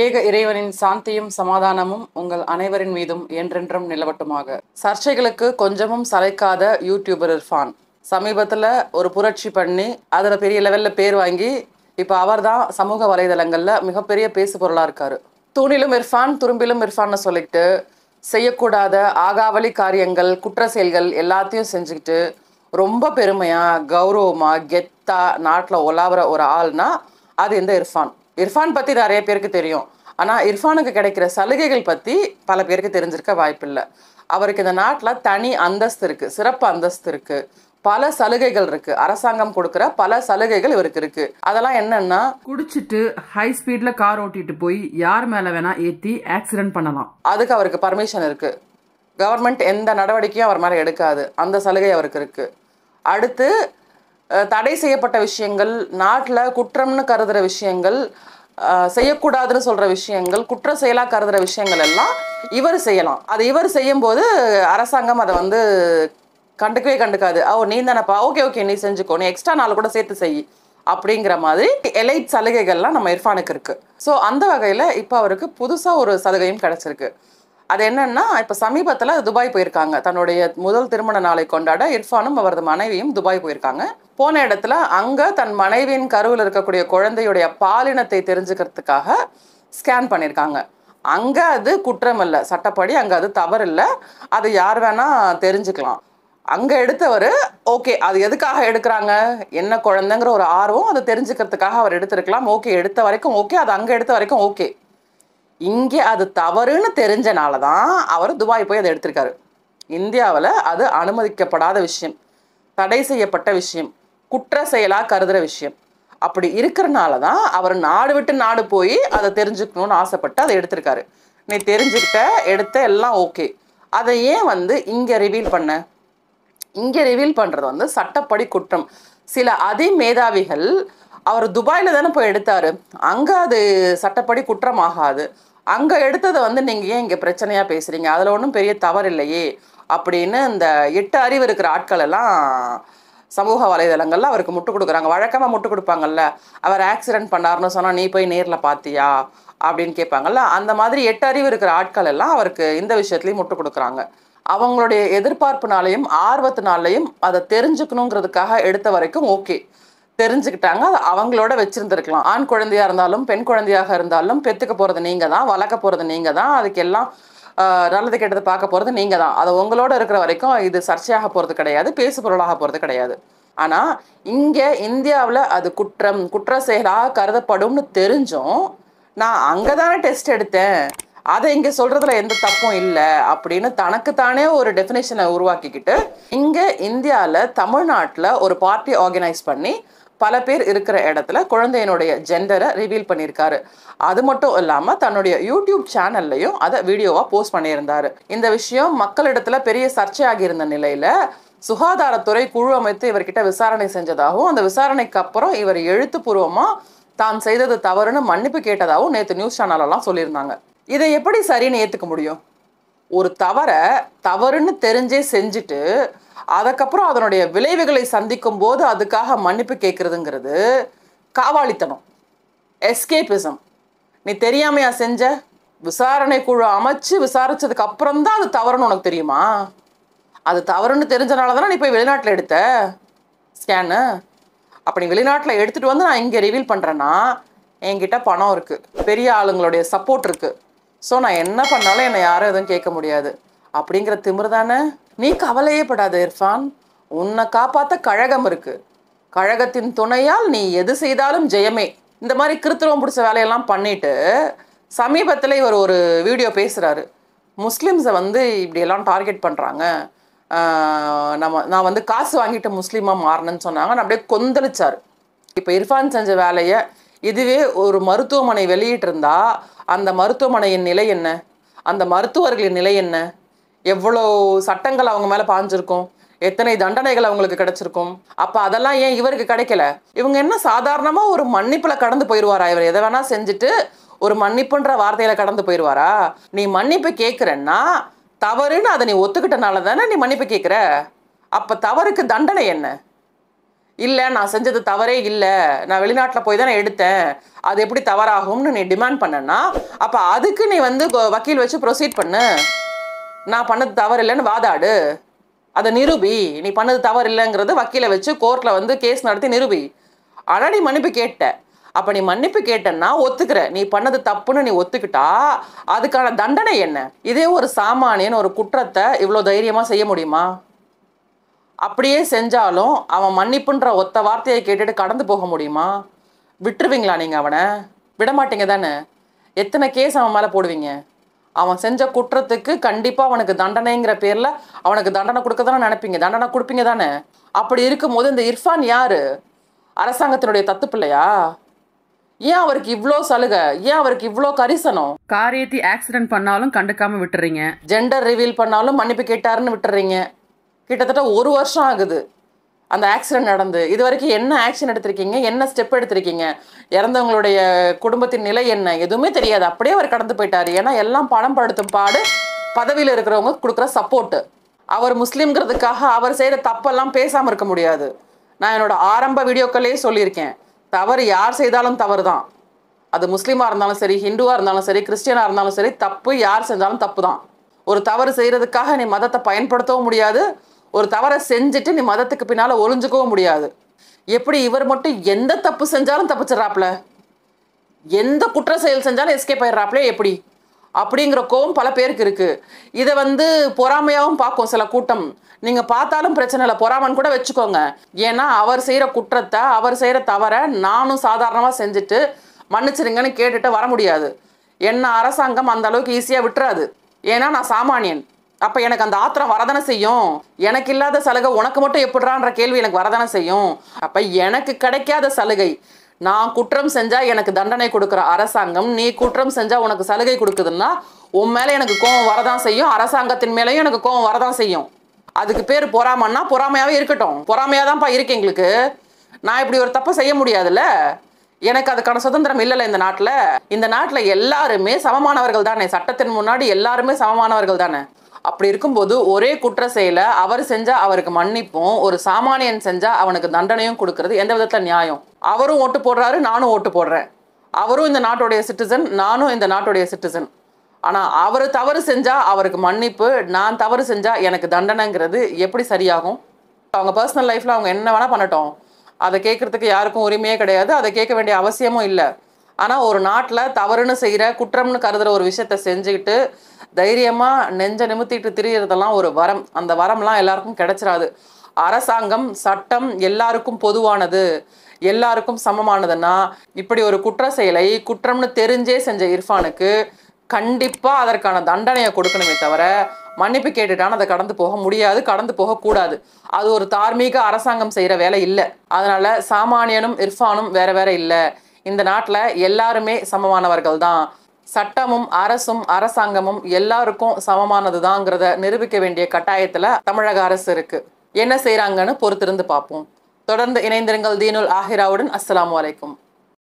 ஏக இறைவனின் சாந்தியும் சமாதானமும் உங்கள் அனைவரின் மீதும் என்றென்றும் நிலவட்டுமாக. சர்ச்சைகளுக்கு கொஞ்சமும் சளைக்காத யூடியூபர் இர்ஃபான் சமீபத்தில் ஒரு புரட்சி பண்ணி அதில் பெரிய லெவலில் பேர் வாங்கி இப்போ அவர் தான் சமூக வலைதளங்களில் மிகப்பெரிய பேசு பொருளாக இருக்கார். தூணிலும் இர்ஃபான் துரும்பிலும் இர்ஃபான்னு சொல்லிட்டு செய்யக்கூடாத ஆகாவளி காரியங்கள் குற்ற செயல்கள் எல்லாத்தையும் செஞ்சுக்கிட்டு ரொம்ப பெருமையாக கௌரவமாக கெத்தாக நாட்டில் உலாவுற ஒரு ஆள்னா அது இந்த இர்ஃபான். இர்ஃபான் பற்றி நிறைய பேருக்கு தெரியும். ஆனால் இர்ஃபானுக்கு கிடைக்கிற சலுகைகள் பற்றி பல பேருக்கு தெரிஞ்சிருக்க வாய்ப்பில்லை. அவருக்கு இந்த நாட்டில் தனி அந்தஸ்து இருக்குது, சிறப்பு அந்தஸ்து இருக்குது, பல சலுகைகள் இருக்குது. அரசாங்கம் கொடுக்குற பல சலுகைகள் இவருக்கு இருக்குது. அதெல்லாம் என்னன்னா, குடிச்சிட்டு ஹை ஸ்பீடில் கார் ஓட்டிட்டு போய் யார் மேலே வேணால் ஏற்றி ஆக்சிடென்ட் பண்ணலாம். அதுக்கு அவருக்கு பர்மிஷன் இருக்குது. கவர்மெண்ட் எந்த நடவடிக்கையும் அவர் மேலே எடுக்காது. அந்த சலுகை அவருக்கு இருக்குது. அடுத்து தடை செய்யப்பட்ட விஷயங்கள், நாட்டில் குற்றம்னு கருதுகிற விஷயங்கள், செய்யக்கூடாதுன்னு சொல்கிற விஷயங்கள், குற்ற செயலாக கருதுகிற விஷயங்கள் எல்லாம் இவர் செய்யலாம். அது இவர் செய்யும்போது அரசாங்கம் அதை கண்டுக்கவே கண்டுக்காது. நீ தானப்பா, ஓகே நீ செஞ்சுக்கோ, நீ எக்ஸ்ட்ரா நாள் கூட சேர்த்து செய் அப்படிங்கிற மாதிரி எலைட் சலுகைகள்லாம் நம்ம இர்ஃபானுக்கு இருக்குது. ஸோ அந்த வகையில் இப்போ அவருக்கு புதுசாக ஒரு சலுகையும் கிடச்சிருக்கு. அது என்னன்னா, இப்போ சமீபத்தில் துபாய் போயிருக்காங்க. தன்னுடைய முதல் திருமண நாளை கொண்டாட இர்ஃபானும் அவரது மனைவியும் துபாய் போயிருக்காங்க. போன இடத்துல அங்கே தன் மனைவியின் கருவில் இருக்கக்கூடிய குழந்தையுடைய பாலினத்தை தெரிஞ்சுக்கிறதுக்காக ஸ்கேன் பண்ணியிருக்காங்க. அங்கே அது குற்றம் இல்லை, சட்டப்படி அங்கே அது தவறு இல்லை, அது யார் வேணால் தெரிஞ்சுக்கலாம். அங்கே எடுத்தவர் ஓகே, அது எதுக்காக எடுக்கிறாங்க, என்ன குழந்தைங்கிற ஒரு ஆர்வம், அதை தெரிஞ்சுக்கிறதுக்காக அவர் எடுத்திருக்கலாம். ஓகே, எடுத்த வரைக்கும் ஓகே, அது அங்கே எடுத்த வரைக்கும் ஓகே. இங்கே அது தவறுன்னு தெரிஞ்சனால தான் அவர் துபாய் போய் அதை எடுத்திருக்காரு. இந்தியாவில் அது அனுமதிக்கப்படாத விஷயம், தடை செய்யப்பட்ட விஷயம், குற்ற செயலாக கருதுகிற விஷயம். அப்படி இருக்கிறனால தான் அவர் நாடு விட்டு நாடு போய் அதை தெரிஞ்சுக்கணும்னு ஆசைப்பட்டு அதை எடுத்திருக்காரு. நீ தெரிஞ்சுக்கிட்ட, எடுத்த, எல்லாம் ஓகே. அதை ஏன் இங்கே ரிவீல் பண்ண? இங்கே ரிவீல் பண்ணுறது சட்டப்படி குற்றம். சில அதிமேதாவிகள் அவர் துபாயில் தானே போய் எடுத்தார், அங்கே அது சட்டப்படி குற்றம் ஆகாது. அங்கே எடுத்ததை நீங்கள் ஏன் இங்கே பிரச்சனையாக பேசுகிறீங்க, அதில் ஒன்றும் பெரிய தவறு இல்லையே அப்படின்னு இந்த 8 அறிவு இருக்கிற ஆட்கள் எல்லாம் சமூக வலைதளங்களில் அவருக்கு முட்டு கொடுக்குறாங்க. வழக்கமாக முட்டு கொடுப்பாங்கல்ல, அவர் ஆக்சிடென்ட் பண்ணார்னு சொன்னால் நீ போய் நேரில் பார்த்தியா அப்படின்னு கேட்பாங்கல்ல, அந்த மாதிரி 8 அறிவு இருக்கிற ஆட்கள் எல்லாம் அவருக்கு இந்த விஷயத்துலையும் முட்டு கொடுக்குறாங்க. அவங்களுடைய எதிர்பார்ப்புனாலையும் ஆர்வத்தினாலையும் அதை தெரிஞ்சுக்கணுங்கிறதுக்காக எடுத்த வரைக்கும் ஓகே, தெரிஞ்சுக்கிட்டாங்க, அது அவங்களோட வச்சுருந்துருக்கலாம். ஆண் குழந்தையாக இருந்தாலும் பெண் குழந்தையாக இருந்தாலும் பெற்றுக்க போகிறது நீங்கள் தான், வளர்க்க போகிறது நீங்கள் தான், அதுக்கு எல்லாம் நல்லது கெட்டது பார்க்க போகிறது நீங்கள் தான். அது உங்களோட இருக்கிற வரைக்கும் இது சர்ச்சையாக போகிறது கிடையாது, பேசு பொருளாக போகிறது கிடையாது. ஆனால் இங்கே இந்தியாவில் அது குற்றம், குற்ற செயலாக கருதப்படும்னு தெரிஞ்சும் நான் அங்கே தானே டெஸ்ட் எடுத்தேன், அதை இங்கே சொல்கிறதுல எந்த தப்பும் இல்லை அப்படின்னு தனக்குத்தானே ஒரு டெஃபினேஷனை உருவாக்கிக்கிட்டு இங்கே இந்தியாவில் தமிழ்நாட்டில் ஒரு பார்ட்டி ஆர்கனைஸ் பண்ணி பல பேர் இருக்கிற இடத்துல குழந்தையினுடைய ஜெண்டரை ரிவீல் பண்ணியிருக்காரு. அது மட்டும் இல்லாமல் தன்னுடைய யூடியூப் சேனல்லையும் அதை வீடியோவாக போஸ்ட் பண்ணியிருந்தார். இந்த விஷயம் மக்களிடத்துல பெரிய சர்ச்சையாகி இருந்த நிலையில் சுகாதாரத்துறை குழு அமைத்து இவர்கிட்ட விசாரணை செஞ்சதாகவும், அந்த விசாரணைக்கு அப்புறம் இவர் எழுத்துப்பூர்வமாக தான் செய்தது தவறுன்னு மன்னிப்பு கேட்டதாகவும் நேற்று நியூஸ் சேனலெல்லாம் சொல்லியிருந்தாங்க. இதை எப்படி சரின்னு ஏற்றுக்க முடியும்? ஒரு தவறை தவறுன்னு தெரிஞ்சே செஞ்சுட்டு அதுக்கப்புறம் அதனுடைய விளைவுகளை சந்திக்கும் போது அதுக்காக மன்னிப்பு கேட்குறதுங்கிறது காவாலித்தனம், எஸ்கேபிசம். நீ தெரியாமையா செஞ்ச? விசாரணை குழு அமைச்சு விசாரிச்சதுக்கு அப்புறம் தான் அது தவறுன்னு உனக்கு தெரியுமா? அது தவறுன்னு தெரிஞ்சனால தானே நீ போய் வெளிநாட்டில் எடுத்த ஸ்கேனு. அப்படி வெளிநாட்டில் எடுத்துகிட்டு நான் இங்கே ரிவீல் பண்ணுறேன்னா என்கிட்ட பணம் இருக்குது, பெரிய ஆளுங்களுடைய சப்போர்ட் இருக்குது, ஸோ நான் என்ன பண்ணாலும் என்னை யாரும் எதுவும் கேட்க முடியாது அப்படிங்கிற திமிரு தானே. நீ கவலையே படாத இர்ஃபான், உன்னை காப்பாற்ற கழகம் இருக்குது, கழகத்தின் துணையால் நீ எது செய்தாலும் ஜெயமே. இந்த மாதிரி கிருத்துவம் பிடிச்ச வேலையெல்லாம் பண்ணிட்டு சமீபத்தில் இவர் ஒரு வீடியோ பேசுகிறாரு. முஸ்லீம்ஸை இப்படியெல்லாம் டார்கெட் பண்ணுறாங்க, நான் காசு வாங்கிட்டு முஸ்லீமாக மாறினேன்னு சொன்னாங்க. நான் அப்படியே கொந்தளிச்சார். இப்போ இர்ஃபான் செஞ்ச வேலையை இதுவே ஒரு மருத்துவமனை வெளியிட்டிருந்தா அந்த மருத்துவமனையின் நிலை என்ன, அந்த மருத்துவர்களின் நிலை என்ன, எவ்வளோ சட்டங்கள் அவங்க மேலே பாஞ்சிருக்கும், எத்தனை தண்டனைகள் அவங்களுக்கு கிடைச்சிருக்கும். அப்போ அதெல்லாம் ஏன் இவருக்கு கிடைக்கல? இவங்க என்ன சாதாரணமாக ஒரு மன்னிப்பில் கடந்து போயிடுவாரா? இவர் எதை வேணால் செஞ்சுட்டு ஒரு மன்னிப்புன்ற வார்த்தையில் கடந்து போயிடுவாரா? நீ மன்னிப்பு கேட்குறன்னா தவறுன்னு அதை நீ ஒத்துக்கிட்டனால தானே நீ மன்னிப்பு கேட்குற. அப்போ தவறுக்கு தண்டனை என்ன? இல்லை நான் செஞ்சது தவறே இல்லை, நான் வெளிநாட்டில் போய் தான் நான் எடுத்தேன், அது எப்படி தவறாகும்னு நீ டிமாண்ட் பண்ணனா, அப்போ அதுக்கு நீ வந்து வக்கீல் வச்சு ப்ரொசீட் பண்ணு. நான் பண்ணது தவறு இல்லைன்னு வாதாடு, அதை நிரூபி. நீ பண்ணது தவறு இல்லைங்கிறது வக்கீலை வச்சு கோர்ட்டில் வந்து கேஸ் நடத்தி நிரூபி. ஆனால் நீ மன்னிப்பு கேட்ட. அப்போ நீ மன்னிப்பு கேட்டன்னா ஒத்துக்கிற, நீ பண்ணது தப்புன்னு நீ ஒத்துக்கிட்டா அதுக்கான தண்டனை என்ன? இதே ஒரு சாமானியன் ஒரு குற்றத்தை இவ்வளோ தைரியமாக செய்ய முடியுமா? அப்படியே செஞ்சாலும் அவன் மன்னிப்புன்ற ஒத்த வார்த்தையை கேட்டுட்டு கடந்து போக முடியுமா? விட்டுருவீங்களா நீங்கள் அவனை? விடமாட்டீங்க தானே? எத்தனை கேஸ் அவன் மேலே போடுவீங்க? அவன் செஞ்ச குற்றத்துக்கு கண்டிப்பாக அவனுக்கு தண்டனைங்கிற பேரில் அவனுக்கு தண்டனை கொடுக்க தானே நினைப்பீங்க, தண்டனை கொடுப்பீங்க தானே? அப்படி இருக்கும்போது இந்த இர்ஃபான் யாரு? அரசாங்கத்தினுடைய தத்து பிள்ளையா? ஏன் அவருக்கு இவ்வளோ சலுகை? ஏன் அவருக்கு இவ்வளோ கரிசனம்? காரியத்தை ஆக்சிடென்ட் பண்ணாலும் கண்டுக்காம விட்டுறீங்க, ஜெண்டர் ரிவீல் பண்ணாலும் மன்னிப்பு கேட்டாருன்னு விட்டுறீங்க. கிட்டத்தட்ட 1 வருஷம் ஆகுது அந்த ஆக்சிடென்ட் நடந்து. இது வரைக்கும் என்ன ஆக்ஷன் எடுத்திருக்கீங்க? என்ன ஸ்டெப் எடுத்திருக்கீங்க? இறந்தவங்களுடைய குடும்பத்தின் நிலை என்ன? எதுவுமே தெரியாது. அப்படியே அவர் கடந்து போயிட்டாரு. ஏன்னா எல்லாம் பணம் படுத்தும் பாடு பதவியில் இருக்கிறவங்க கொடுக்குற சப்போர்ட்டு. அவர் முஸ்லீம்ங்கிறதுக்காக அவர் செய்கிற தப்பெல்லாம் பேசாமல் இருக்க முடியாது. நான் என்னோட ஆரம்ப வீடியோக்களே சொல்லியிருக்கேன், தவறு யார் செய்தாலும் தவறு தான். அது முஸ்லீமாக இருந்தாலும் சரி, ஹிந்துவாக இருந்தாலும் சரி, கிறிஸ்டியனாக இருந்தாலும் சரி, தப்பு யார் செஞ்சாலும் தப்பு தான். ஒரு தவறு செய்கிறதுக்காக நீ மதத்தை பயன்படுத்தவும் முடியாது, ஒரு தவறை செஞ்சுட்டு நீ மதத்துக்கு பின்னால் ஒளிஞ்சுக்கவும் முடியாது. எப்படி இவர் மட்டும் எந்த தப்பு செஞ்சாலும் தப்பிச்சிடறாப்புல, எந்த குற்ற செயல் செஞ்சாலும் எஸ்கேப் ஆயிடுறாப்புல எப்படி? அப்படிங்கிற கோவம் பல பேருக்கு இருக்குது. இதை வந்து பொறாமையாகவும் பார்க்கும் சில கூட்டம். நீங்கள் பார்த்தாலும் பிரச்சனை இல்லை, பொறாமன்னு கூட வச்சுக்கோங்க. ஏன்னா அவர் செய்கிற குற்றத்தை, அவர் செய்கிற தவறை நானும் சாதாரணமாக செஞ்சுட்டு மன்னிச்சிருங்கன்னு கேட்டுட்டு வர முடியாது. என்ன அரசாங்கம் அந்த அளவுக்கு ஈஸியாக விட்டுறாது. ஏன்னா நான் சாமானியன். அப்போ எனக்கு அந்த ஆத்திரம் வரதானே செய்யும். எனக்கு இல்லாத சலுகை உனக்கு மட்டும் எப்படிறான்ற கேள்வி எனக்கு வரதானே செய்யும். அப்போ எனக்கு கிடைக்காத சலுகை, நான் குற்றம் செஞ்சால் எனக்கு தண்டனை கொடுக்குற அரசாங்கம், நீ குற்றம் செஞ்சால் உனக்கு சலுகை கொடுக்குதுன்னா உன் மேலே எனக்கு கோவம் வரதான் செய்யும், அரசாங்கத்தின் மேலேயும் எனக்கு கோவம் வரதான் செய்யும். அதுக்கு பேர் பொறாமன்னா பொறாமையாகவே இருக்கட்டும். பொறாமையாக தான்ப்பா இருக்கு எங்களுக்கு. நான் இப்படி ஒரு தப்பை செய்ய முடியாதுல்ல, எனக்கு அதுக்கான சுதந்திரம் இல்லைல்ல இந்த நாட்டில். இந்த நாட்டில் எல்லாருமே சமமானவர்கள் தானே, சட்டத்தின் முன்னாடி எல்லாருமே சமமானவர்கள் தானே. அப்படி இருக்கும்போது ஒரே குற்ற செயலை அவர் செஞ்சால் அவருக்கு மன்னிப்பும், ஒரு சாமானியன் செஞ்சால் அவனுக்கு தண்டனையும் கொடுக்கறது எந்த விதத்தில் நியாயம்? அவரும் ஓட்டு போடுறாரு, நானும் ஓட்டு போடுறேன். அவரும் இந்த நாட்டுடைய சிட்டிசன், நானும் இந்த நாட்டுடைய சிட்டிசன். ஆனால் அவர் தவறு செஞ்சால் அவருக்கு மன்னிப்பு, நான் தவறு செஞ்சால் எனக்கு தண்டனைங்கிறது எப்படி சரியாகும்? அவங்க பர்சனல் லைஃப்பில் அவங்க என்ன வேணால் பண்ணட்டும், அதை கேட்குறதுக்கு யாருக்கும் உரிமையே கிடையாது, அதை கேட்க வேண்டிய அவசியமும் இல்லை. ஆனால் ஒரு நாட்டில் தவறுன்னு செய்கிற, குற்றம்னு கருதுகிற ஒரு விஷயத்த செஞ்சுக்கிட்டு தைரியமாக நெஞ்சை நிமித்திட்டு திரியறதெல்லாம் ஒரு வரம். அந்த வரம்லாம் எல்லாருக்கும் கிடைச்சிடாது. அரசாங்கம், சட்டம் எல்லாருக்கும் பொதுவானது, எல்லாருக்கும் சமமானதுன்னா இப்படி ஒரு குற்ற செயலை குற்றம்னு தெரிஞ்சே செஞ்ச இர்ஃபானுக்கு கண்டிப்பாக அதற்கான தண்டனையை கொடுக்கணுமே தவிர மன்னிப்பு கேட்டுட்டான்னு அதை கடந்து போக முடியாது, கடந்து போகக்கூடாது. அது ஒரு தார்மீக அரசாங்கம் செய்கிற வேலை இல்லை. அதனால் சாமானியனும் இர்ஃபானும் வேற வேற இல்லை. இந்த நாட்டில் எல்லாருமே சமமானவர்கள் தான். சட்டமும் அரசும் அரசாங்கமும் எல்லாருக்கும் சமமானது தாங்கிறத நிரூபிக்க வேண்டிய கட்டாயத்தில் தமிழக அரசு இருக்கு. என்ன செய்கிறாங்கன்னு பொறுத்திருந்து பார்ப்போம். தொடர்ந்து இணைந்திருங்கள் தீனுல் ஆஹிராவுடன். அஸ்ஸலாமு அலைக்கும்.